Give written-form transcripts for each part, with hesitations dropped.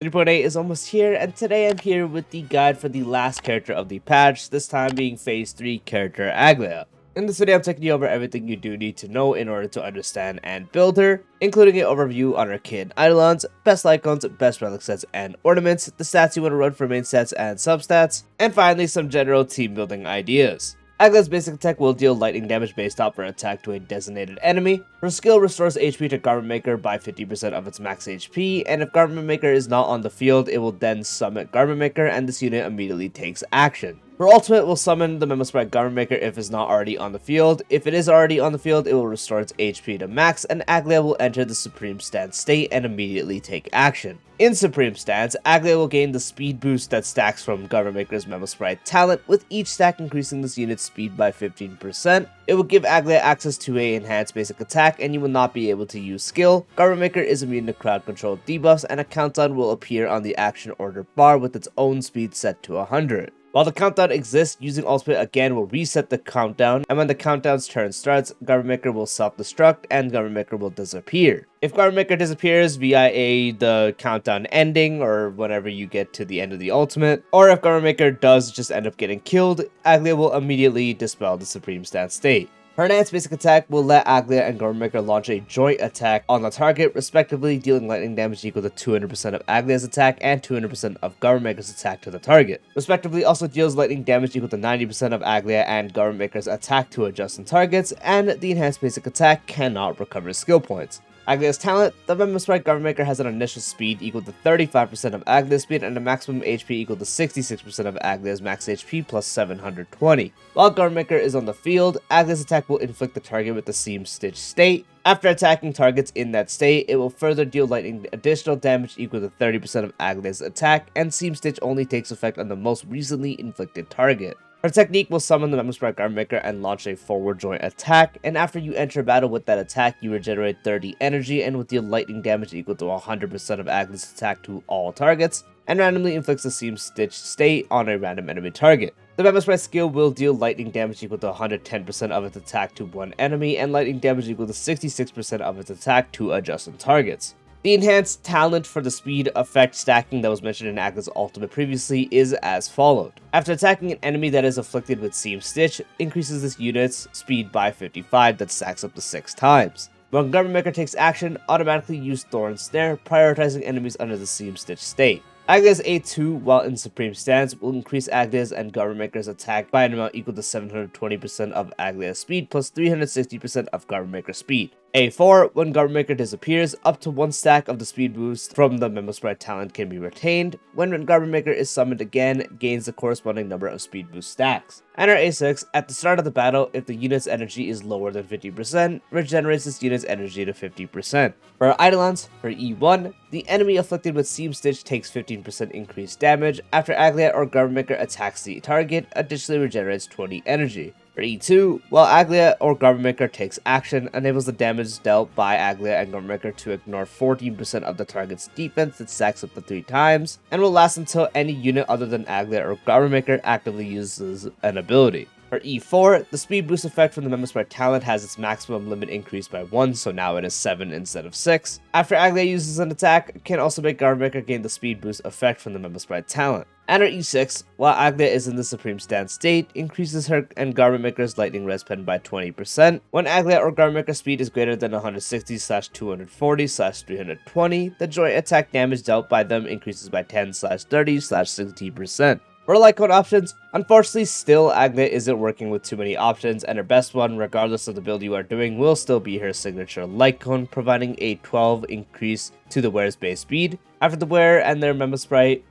3.8 is almost here, and today I'm here with the guide for the last character of the patch, this time being Phase 3 character Aglaea. In this video, I'm taking you over everything you do need to know in order to understand and build her, including an overview on her kit and eidolons, best Lightcones, best relic sets and ornaments, the stats you want to run for main stats and substats, and finally some general team building ideas. Aglaea's basic attack will deal lightning damage based off her attack to a designated enemy. Her skill restores HP to Garment Maker by 50% of its max HP, and if Garment Maker is not on the field, it will then summon Garment Maker and this unit immediately takes action. Her ultimate will summon the Memo Sprite Garment Maker if it's not already on the field. If it is already on the field, it will restore its HP to max, and Aglaea will enter the Supreme Stance state and immediately take action. In Supreme Stance, Aglaea will gain the speed boost that stacks from Garment Maker's Memo Sprite talent, with each stack increasing this unit's speed by 15%. It will give Aglaea access to a enhanced basic attack, and you will not be able to use skill. Garment Maker is immune to crowd control debuffs, and a countdown will appear on the action order bar with its own speed set to 100. While the countdown exists, using ultimate again will reset the countdown, and when the countdown's turn starts, Garment Maker will self-destruct and Garment Maker will disappear. If Garment Maker disappears via the countdown ending or whenever you get to the end of the ultimate, or if Garment Maker does just end up getting killed, Aglaea will immediately dispel the Supreme Stance state. Her enhanced basic attack will let Aglaea and Garment Maker launch a joint attack on the target, respectively dealing lightning damage equal to 200% of Aglaea's attack and 200% of Garment Maker's attack to the target. Respectively also deals lightning damage equal to 90% of Aglaea and Garment Maker's attack to adjacent targets, and the enhanced basic attack cannot recover skill points. Aglaea's talent, the Memo Sprite Garment Maker has an initial speed equal to 35% of Aglaea's speed and a maximum HP equal to 66% of Aglaea's max HP plus 720. While Garment Maker is on the field, Aglaea's attack will inflict the target with the Seam Stitch state. After attacking targets in that state, it will further deal lightning additional damage equal to 30% of Aglaea's attack, and Seam Stitch only takes effect on the most recently inflicted target. Her technique will summon the Memo Sprite Garment Maker and launch a forward joint attack, and after you enter battle with that attack, you regenerate 30 energy and will deal lightning damage equal to 100% of Aglaea's attack to all targets, and randomly inflicts a Seam Stitch state on a random enemy target. The Memo Sprite skill will deal lightning damage equal to 110% of its attack to one enemy, and lightning damage equal to 66% of its attack to adjacent targets. The enhanced talent for the speed effect stacking that was mentioned in Aglaea's ultimate previously is as followed. After attacking an enemy that is afflicted with Seam Stitch, increases this unit's speed by 55 that stacks up to 6 times. When Garment Maker takes action, automatically use Thorn Snare, prioritizing enemies under the Seam Stitch state. Aglaea's A2, while in Supreme Stance, will increase Aglaea's and Garment Maker's attack by an amount equal to 720% of Aglaea's speed plus 360% of Garment Maker's speed. A4, when Garment Maker disappears, up to 1 stack of the speed boost from the Memo Sprite talent can be retained. When Garment Maker is summoned again, gains the corresponding number of speed boost stacks. And her A6, at the start of the battle, if the unit's energy is lower than 50%, regenerates this unit's energy to 50%. For her eidolons, for E1, the enemy afflicted with Seam Stitch takes 15% increased damage. After Aglaea or Garment Maker attacks the target, additionally regenerates 20 energy. For E2, while Aglaea or Garment Maker takes action, enables the damage dealt by Aglaea and Garment Maker to ignore 14% of the target's defense that stacks up to 3 times, and will last until any unit other than Aglaea or Garment Maker actively uses an ability. For E4, the speed boost effect from the Memo Sprite talent has its maximum limit increased by 1, so now it is 7 instead of 6. After Aglaea uses an attack, it can also make Garment Maker gain the speed boost effect from the Memo Sprite talent. And her E6, while Aglaea is in the Supreme Stance state, increases her and Garment Maker's lightning res pen by 20%. When Aglaea or Garment Maker's speed is greater than 160/240/320, the joint attack damage dealt by them increases by 10/30/60%. For Lightcone options, unfortunately still Aglaea isn't working with too many options, and her best one, regardless of the build you are doing, will still be her signature Lightcone, providing a 12 increase to the wearer's base speed. After the wearer and the Memo Sprite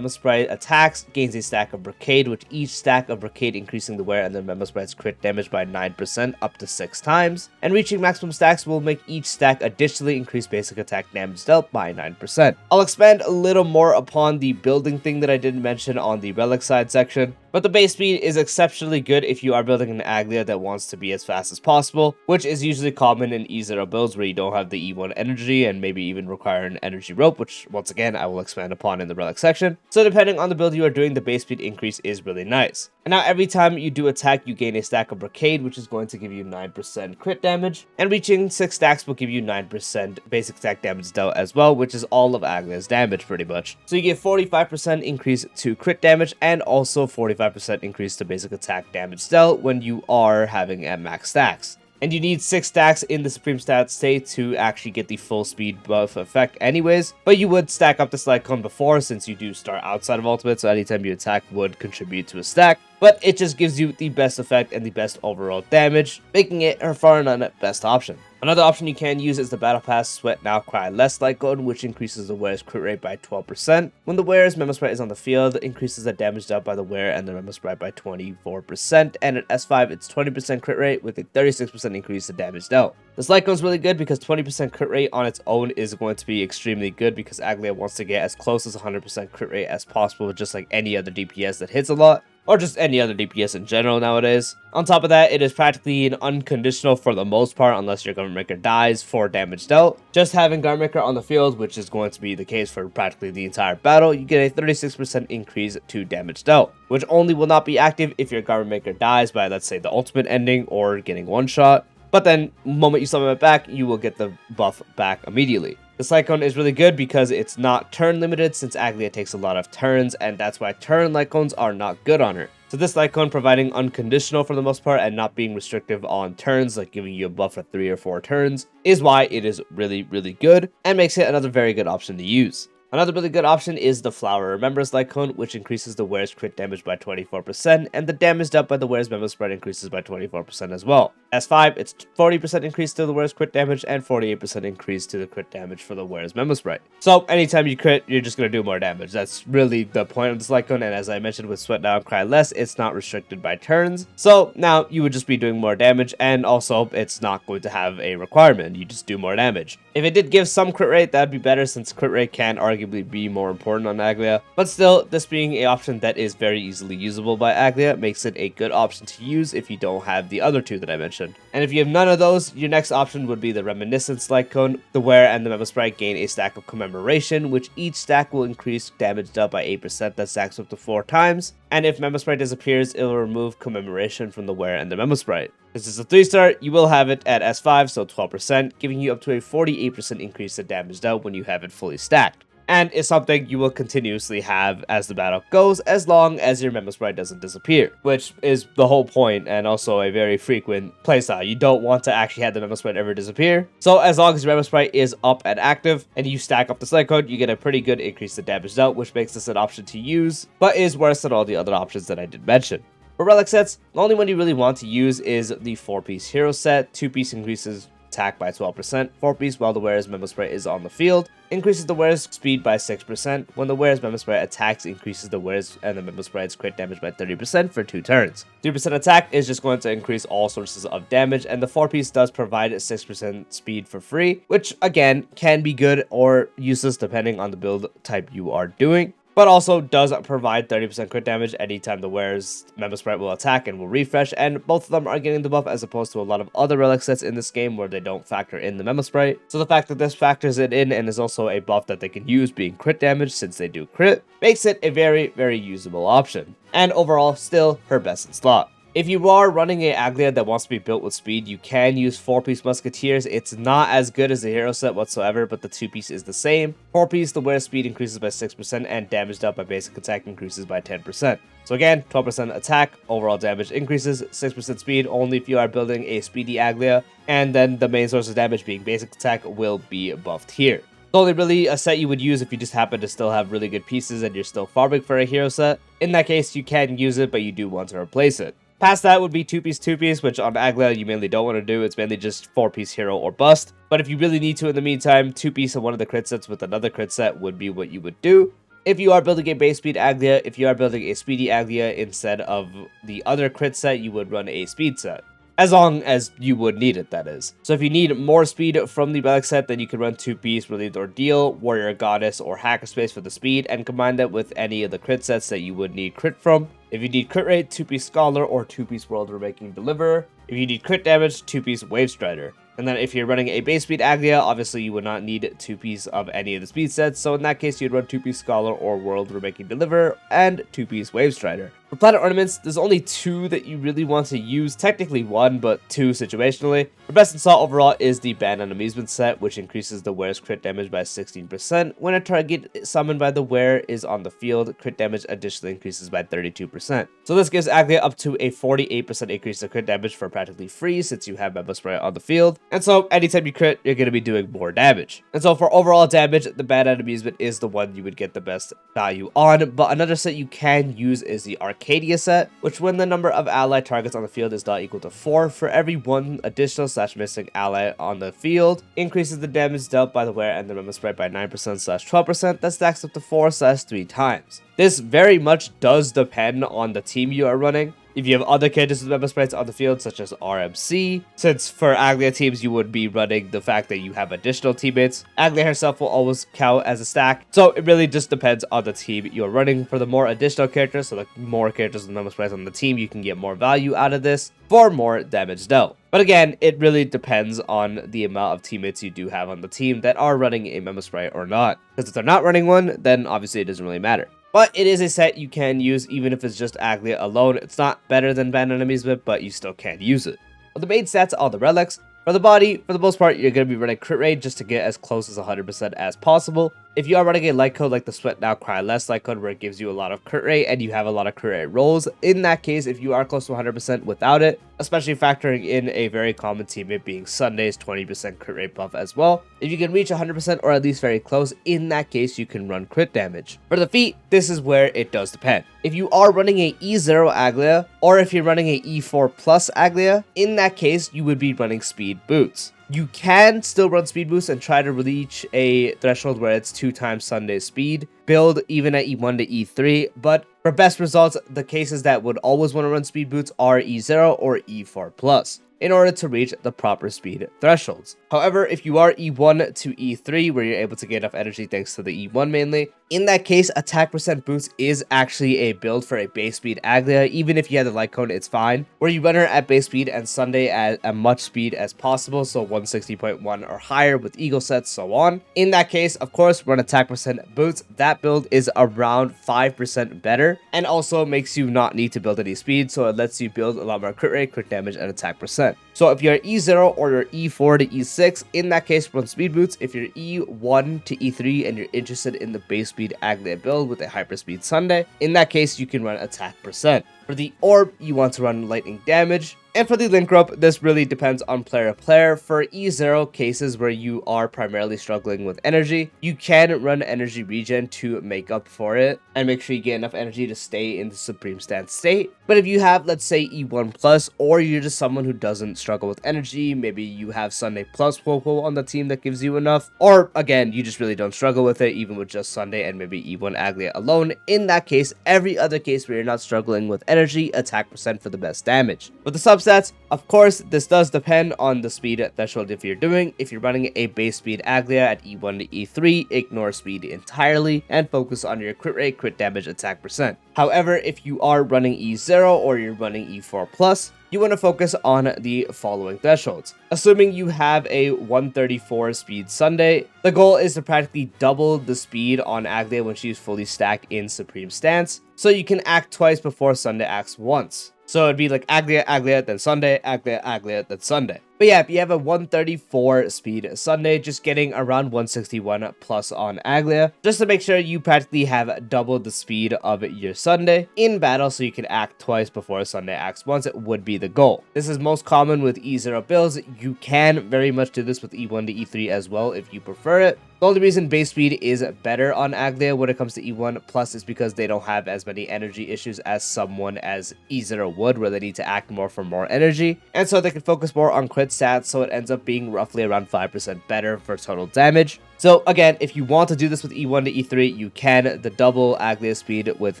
attacks, gains a stack of Brocade, with each stack of Brocade increasing the wearer and the Memo Sprite's crit damage by 9% up to 6 times, and reaching maximum stacks will make each stack additionally increase basic attack damage dealt by 9%. I'll expand a little more upon the building thing that I didn't mention on the relic side section, but the base speed is exceptionally good if you are building an Aglaea that wants to be as fast as possible, which is usually common in E0 builds where you don't have the E1 energy and maybe even require an energy rope, which once again I will expand upon in the relic section. So depending on the build you are doing, the base speed increase is really nice. And now every time you do attack, you gain a stack of Brocade, which is going to give you 9% crit damage. And reaching 6 stacks will give you 9% basic attack damage dealt as well, which is all of Aglaea's damage pretty much. So you get 45% increase to crit damage and also 45% increase to basic attack damage dealt when you are having at max stacks. And you need 6 stacks in the Supreme Stat state to actually get the full speed buff effect anyways, but you would stack up this Lightcone before since you do start outside of ultimate, so anytime you attack would contribute to a stack, but it just gives you the best effect and the best overall damage, making it her far and none best option. Another option you can use is the Battle Pass Sweat Now Cry Less Lightcone, which increases the wearer's crit rate by 12%. When the wearer's Memo Sprite is on the field, it increases the damage dealt by the wearer and the Memo Sprite by 24%, and at S5 it's 20% crit rate with a 36% increase to damage dealt. This Lightcone is really good because 20% crit rate on its own is going to be extremely good because Aglaea wants to get as close as 100% crit rate as possible, just like any other DPS that hits a lot, or just any other DPS in general nowadays. On top of that, it is practically an unconditional for the most part unless your Garment Maker dies for damage dealt. Just having Garment Maker on the field, which is going to be the case for practically the entire battle, you get a 36% increase to damage dealt, which only will not be active if your Garment Maker dies by, let's say, the ultimate ending or getting one shot. But then, the moment you summon it back, you will get the buff back immediately. This Lightcone is really good because it's not turn limited since Aglaea takes a lot of turns, and that's why turn Lightcones are not good on her. So this Lightcone providing unconditional for the most part and not being restrictive on turns, like giving you a buff for 3 or 4 turns, is why it is really, really good and makes it another very good option to use. Another really good option is the Flower Remembers Lightcone, which increases the wearer's crit damage by 24%, and the damage dealt by the wearer's Memo Sprite increases by 24% as well. S5, it's 40% increase to the wearer's crit damage and 48% increase to the crit damage for the wearer's Memo Sprite. So anytime you crit, you're just going to do more damage. That's really the point of this Lightcone, and as I mentioned with Sweat Now Cry Less, it's not restricted by turns. So now you would just be doing more damage, and also it's not going to have a requirement. You just do more damage. If it did give some crit rate, that'd be better since crit rate can arguably be more important on Aglaea, but still, this being an option that is very easily usable by Aglaea makes it a good option to use if you don't have the other two that I mentioned. And if you have none of those, your next option would be the Reminiscence Lightcone. The wearer and the Memo Sprite gain a stack of Commemoration, which each stack will increase damage dealt by 8% that stacks up to 4 times, and if Memo Sprite disappears, it will remove Commemoration from the wearer and the Memo Sprite. This is a 3-star, you will have it at S5, so 12%, giving you up to a 48% increase to damage dealt when you have it fully stacked. And is something you will continuously have as the battle goes, as long as your Memo Sprite doesn't disappear, which is the whole point and also a very frequent playstyle. You don't want to actually have the Memo Sprite ever disappear. So as long as your Memo Sprite is up and active and you stack up the Lightcone, you get a pretty good increase to damage dealt, which makes this an option to use, but is worse than all the other options that I did mention. For relic sets, the only one you really want to use is the 4-piece hero set. 2-piece increases attack by 12%, 4-piece while the wearer's Memo Sprite is on the field, increases the wearer's speed by 6%, when the wearer's Memo Sprite attacks, increases the wearer's and the Memo Sprite's crit damage by 30% for 2 turns. 3% attack is just going to increase all sources of damage, and the 4-piece does provide 6% speed for free, which again can be good or useless depending on the build type you are doing, but also does provide 30% crit damage anytime the wearer's Memo Sprite will attack and will refresh, and both of them are getting the buff as opposed to a lot of other relic sets in this game where they don't factor in the Memo Sprite. So the fact that this factors it in and is also a buff that they can use being crit damage since they do crit, makes it a very, very usable option. And overall, still her best in slot. If you are running a Aglaea that wants to be built with speed, you can use 4-piece Musketeers. It's not as good as the hero set whatsoever, but the 2-piece is the same. 4-piece, the wearer speed increases by 6% and damage dealt by basic attack increases by 10%. So again, 12% attack, overall damage increases, 6% speed only if you are building a speedy Aglaea, and then the main source of damage being basic attack will be buffed here. It's only really a set you would use if you just happen to still have really good pieces and you're still farming for a hero set. In that case, you can use it, but you do want to replace it. Past that would be 2-piece, which on Aglaea you mainly don't want to do. It's mainly just 4-piece hero or bust. But if you really need to in the meantime, 2-piece and one of the crit sets with another crit set would be what you would do. If you are building a base speed Aglaea, if you are building a speedy Aglaea instead of the other crit set, you would run a speed set. As long as you would need it, that is. So if you need more speed from the relic set, then you can run 2-piece Relieved Ordeal, Warrior Goddess, or Hackerspace for the speed, and combine that with any of the crit sets that you would need crit from. If you need crit rate, 2-piece Scholar or 2-piece World Remaking Deliverer. If you need crit damage, 2-piece Wave Strider. And then if you're running a base speed Aglaea, obviously you would not need 2-piece of any of the speed sets, so in that case you'd run 2-piece Scholar or World Remaking Deliverer and 2-piece Wave Strider. For Planar Ornaments, there's only 2 that you really want to use, technically 1, but 2 situationally. For best install overall is the Ban on Amusement set, which increases the wearer's crit damage by 16%. When a target summoned by the wearer is on the field, crit damage additionally increases by 32%. So this gives Aglaea up to a 48% increase in crit damage for practically free, since you have Memo Spray on the field. And so anytime you crit, you're going to be doing more damage. And so for overall damage, the Ban on Amusement is the one you would get the best value on, but another set you can use is the Arcadia set, which when the number of allied targets on the field is not equal to 4, for every 1 additional / missing ally on the field, increases the damage dealt by the wearer and the Memo Spray by 9% / 12%, that stacks up to 4 / 3 times. This very much does depend on the team you are running. If you have other characters with Memo Sprites on the field, such as RMC, since for Aglaea teams you would be running the fact that you have additional teammates, Aglaea herself will always count as a stack, so it really just depends on the team you're running. For the more additional characters, so the more characters with Memo Sprites on the team, you can get more value out of this for more damage dealt. But again, it really depends on the amount of teammates you do have on the team that are running a Memo Sprite or not, because if they're not running one, then obviously it doesn't really matter. But it is a set you can use even if it's just Aglaea alone. It's not better than Ban on Amusement, but you still can use it. Well, the main stats are the relics. For the body, for the most part, you're going to be running crit rate just to get as close as 100% as possible. If you are running a light code like the Sweat Now Cry Less light code where it gives you a lot of crit rate and you have a lot of crit rate rolls, in that case, if you are close to 100% without it, especially factoring in a very common teammate being Sunday's 20% crit rate buff as well, if you can reach 100% or at least very close, in that case, you can run crit damage. For the feat, this is where it does depend. If you are running a E0 Aglaea, or if you're running a E4 plus Aglaea, in that case, you would be running speed boots. You can still run speed boosts and try to reach a threshold where it's 2 times Sunday's speed, build even at E1 to E3, but for best results, the cases that would always want to run speed boots are E0 or E4 plus in order to reach the proper speed thresholds. However, if you are E1 to E3, where you're able to get enough energy thanks to the E1 mainly, in that case, attack percent boost is actually a build for a base speed Aglaea. Even if you have the light cone, it's fine. Where you run her at base speed and Sunday at as much speed as possible, so 160.1 or higher with eagle sets, so on. In that case, of course, run attack percent boots. That build is around 5% better and also makes you not need to build any speed, so it lets you build a lot more crit rate, crit damage, and attack percent. So if you're E0 or you're E4 to E6, in that case, run speed boots. If you're E1 to E3 and you're interested in the base speed Aglaea build with a hyperspeed Sunday, in that case, you can run attack percent. For the orb, you want to run lightning damage. And for the link rope, this really depends on player to player. For E0 cases where you are primarily struggling with energy, you can run energy regen to make up for it and make sure you get enough energy to stay in the supreme stance state. But if you have, let's say, E1 plus, or you're just someone who doesn't struggle with energy, maybe you have Sunday plus on the team that gives you enough, or again, you just really don't struggle with it, even with just Sunday and maybe E1 Aglaea alone, in that case, every other case where you're not struggling with energy, attack percent for the best damage. With the substats, of course, this does depend on the speed threshold if you're doing. If you're running a base speed Aglaea at E1 to E3, ignore speed entirely and focus on your crit rate, crit damage, attack percent. However, if you are running E0 or you're running E4 plus, you want to focus on the following thresholds. Assuming you have a 134 speed Sunday, the goal is to practically double the speed on Aglaea when she's fully stacked in Supreme Stance, so you can act twice before Sunday acts once. So it'd be like Aglaea, Aglaea, then Sunday, Aglaea, Aglaea, then Sunday. But yeah, if you have a 134 speed Sunday, just getting around 161 plus on Aglaea, just to make sure you practically have double the speed of your Sunday in battle so you can act twice before Sunday acts once, it would be the goal. This is most common with E0 builds. You can very much do this with E1 to E3 as well if you prefer it. The only reason base speed is better on Aglaea when it comes to E1 plus is because they don't have as many energy issues as someone as E0 would, where they need to act more for more energy, and so they can focus more on crit stats, so it ends up being roughly around 5% better for total damage. So again, if you want to do this with E1 to E3, you can. The double Aglaea speed with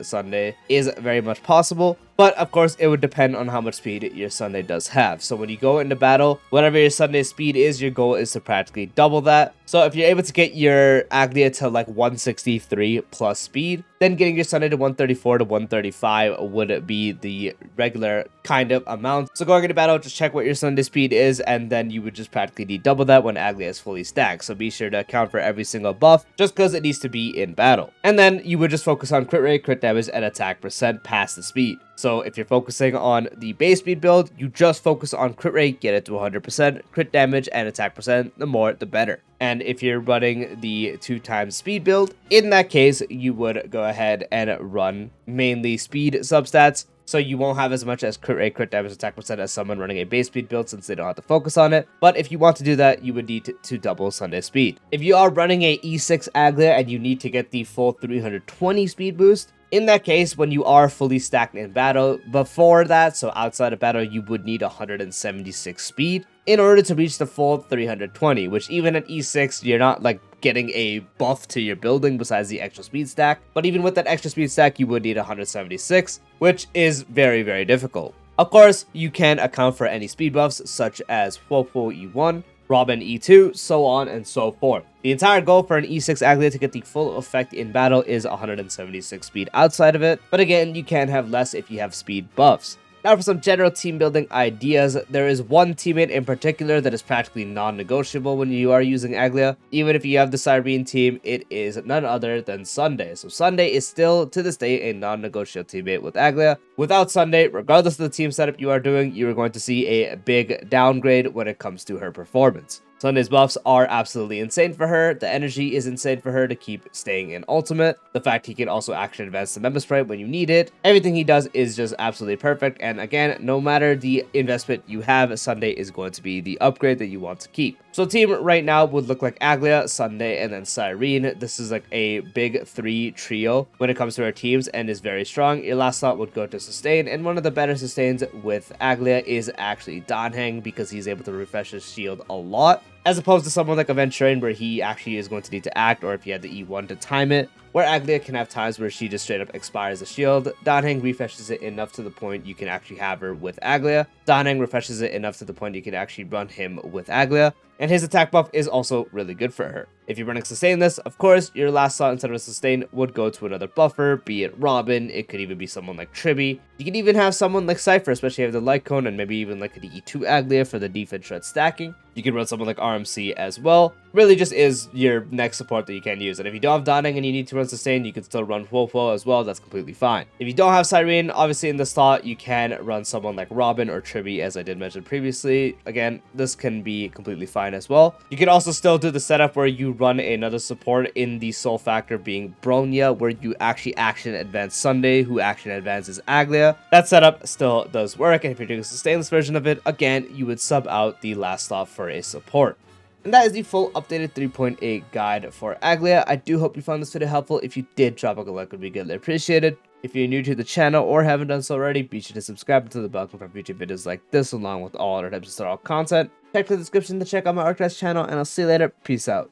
Sunday is very much possible, but of course it would depend on how much speed your Sunday does have. So when you go into battle, whatever your Sunday speed is, your goal is to practically double that. So if you're able to get get your Aglaea to like 163 plus speed, then getting your Sunday to 134 to 135 would be the regular kind of amount. So going into battle, just check what your Sunday speed is, and then you would just practically need double that when Aglaea is fully stacked. So be sure to account for every single buff just because it needs to be in battle. And then you would just focus on crit rate, crit damage, and attack percent past the speed. So if you're focusing on the base speed build, you just focus on crit rate, get it to 100%, crit damage, and attack percent. The more, the better. And if you're running the 2x speed build, in that case, you would go ahead and run mainly speed substats. So you won't have as much as crit rate, crit damage, attack percent as someone running a base speed build since they don't have to focus on it. But if you want to do that, you would need to double Sunday speed. If you are running a E6 Aglaea and you need to get the full 320 speed boost, in that case, when you are fully stacked in battle, before that, so outside of battle, you would need 176 speed in order to reach the full 320, which even at E6, you're not like getting a buff to your building besides the extra speed stack. But even with that extra speed stack, you would need 176, which is very, very difficult. Of course, you can account for any speed buffs such as Fofo E1, Robin E2, so on and so forth. The entire goal for an E6 Aglaea to get the full effect in battle is 176 speed outside of it, but again, you can have less if you have speed buffs. Now for some general team building ideas, there is one teammate in particular that is practically non-negotiable when you are using Aglaea. Even if you have the Cyrene team, it is none other than Sunday. So Sunday is still, to this day, a non-negotiable teammate with Aglaea. Without Sunday, regardless of the team setup you are doing, you are going to see a big downgrade when it comes to her performance. Sunday's buffs are absolutely insane for her. The energy is insane for her to keep staying in ultimate. The fact he can also action advance the member sprite when you need it. Everything he does is just absolutely perfect. And again, no matter the investment you have, Sunday is going to be the upgrade that you want to keep. So team right now would look like Aglaea, Sunday, and then Cyrene. This is like a big 3 trio when it comes to our teams and is very strong. Your last slot would go to sustain, and one of the better sustains with Aglaea is actually Danheng because he's able to refresh his shield a lot, as opposed to someone like Aventurion where he actually is going to need to act, or if he had the E1 to time it, where Aglaea can have times where she just straight up expires the shield. Danheng refreshes it enough to the point you can actually have her with Aglaea. Danheng refreshes it enough to the point you can actually run him with Aglaea. And his attack buff is also really good for her. If you're running sustain this, of course, your last slot instead of a sustain would go to another buffer, be it Robin, it could even be someone like Tribby. You could even have someone like Cypher, especially if you have the Lightcone, and maybe even like the E2 Aglaea for the defense shred stacking. You can run someone like RMC as well. Really just is your next support that you can use. And if you don't have Danheng and you need to run sustain, you can still run Fofo as well. That's completely fine. If you don't have Cyrene, obviously in the slot, you can run someone like Robin or Tribby, as I did mention previously. Again, this can be completely fine as well. You can also still do the setup where you run another support in the Soul Factor being Bronya, where you actually action advance Sunday, who action advances Aglaea. That setup still does work, and if you're doing a sustainless version of it, again, you would sub out the last slot for a support. And that is the full updated 3.8 guide for Aglaea. I do hope you found this video helpful. If you did, drop a like, would be greatly appreciated. If you're new to the channel or haven't done so already, be sure to subscribe to the bell for future videos like this, along with all other types of content. Check the description to check out my Archives channel, and I'll see you later. Peace out.